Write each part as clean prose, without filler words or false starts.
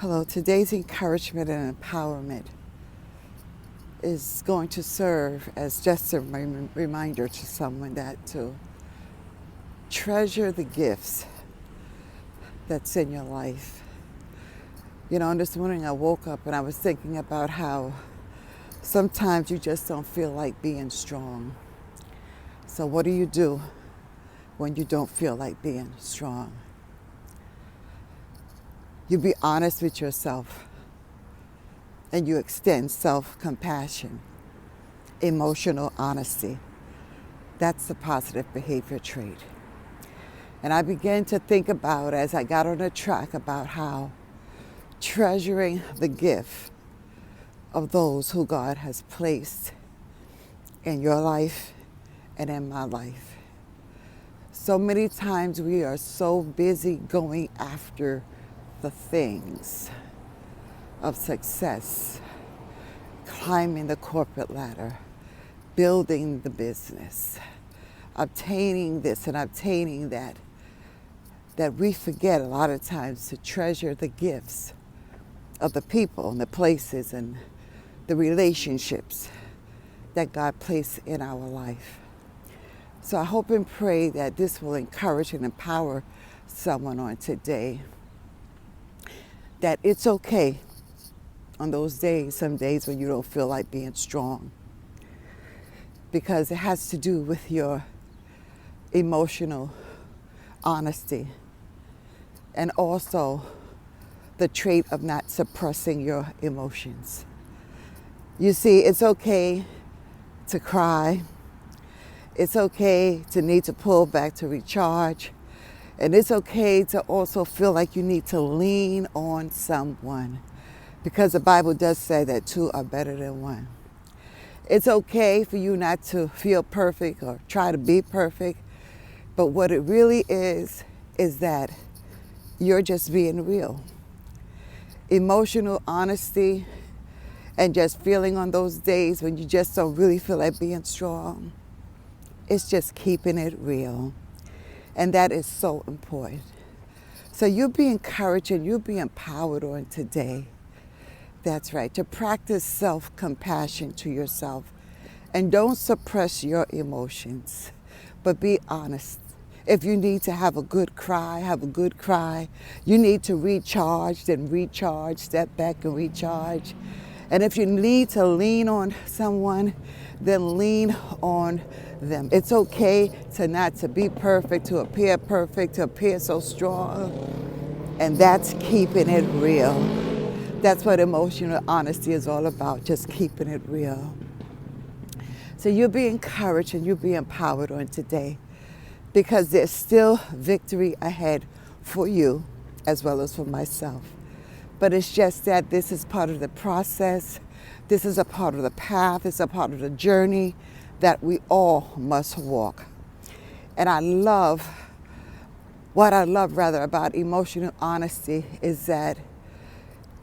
Hello, today's encouragement and empowerment is going to serve as just a reminder to someone that to treasure the gifts that's in your life. This morning I woke up and I was thinking about how sometimes you just don't feel like being strong. So what do you do when you don't feel like being strong? You be honest with yourself and you extend self-compassion, emotional honesty. That's the positive behavior trait. And I began to think about, as I got on the track, about how treasuring the gift of those who God has placed in your life and in my life. So many times we are so busy going after the things of success, climbing the corporate ladder, building the business, obtaining this and obtaining that we forget a lot of times to treasure the gifts of the people and the places and the relationships that God placed in our life. So I hope and pray that this will encourage and empower someone on today, that it's okay on those days, some days when you don't feel like being strong, because it has to do with your emotional honesty and also the trait of not suppressing your emotions. You see, it's okay to cry. It's okay to need to pull back to recharge. And it's okay to also feel like you need to lean on someone, because the Bible does say that two are better than one. It's okay for you not to feel perfect or try to be perfect, but what it really is that you're just being real. Emotional honesty and just feeling on those days when you just don't really feel like being strong, it's just keeping it real. And that is so important. So you'll be encouraged and you'll be empowered on today. That's right, to practice self-compassion to yourself. And don't suppress your emotions, but be honest. If you need to have a good cry, have a good cry. You need to recharge, then recharge, step back and recharge. And if you need to lean on someone, then lean on them. It's okay to not to be perfect, to appear so strong. And that's keeping it real. That's what emotional honesty is all about, just keeping it real. So you'll be encouraged and you'll be empowered on today, because there's still victory ahead for you as well as for myself. But it's just that this is part of the process. This is a part of the path. It's a part of the journey that we all must walk. And what I love about emotional honesty is that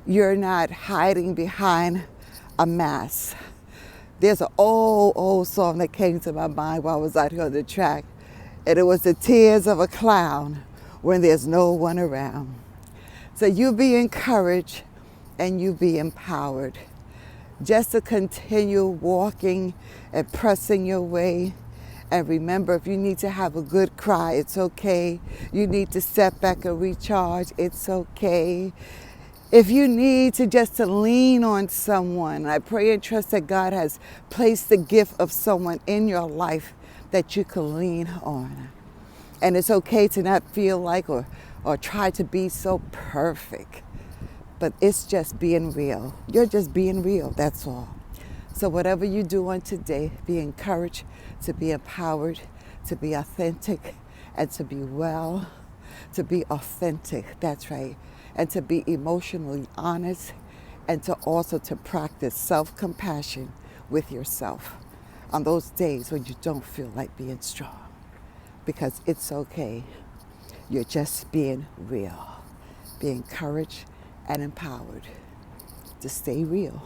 you're not hiding behind a mask. There's an old song that came to my mind while I was out here on the track, and it was the tears of a clown when there's no one around. So you be encouraged and you be empowered just to continue walking and pressing your way. And remember, if you need to have a good cry, it's okay. You need to step back and recharge, it's okay. If you need to lean on someone, I pray and trust that God has placed the gift of someone in your life that you can lean on. And it's okay to not feel like or try to be so perfect, but it's just being real. You're just being real, that's all. So whatever you do on today, be encouraged to be empowered, to be authentic, and to be well, to be authentic, that's right, and to be emotionally honest, and to also to practice self-compassion with yourself on those days when you don't feel like being strong, because it's okay. You're just being real. Be encouraged and empowered to stay real.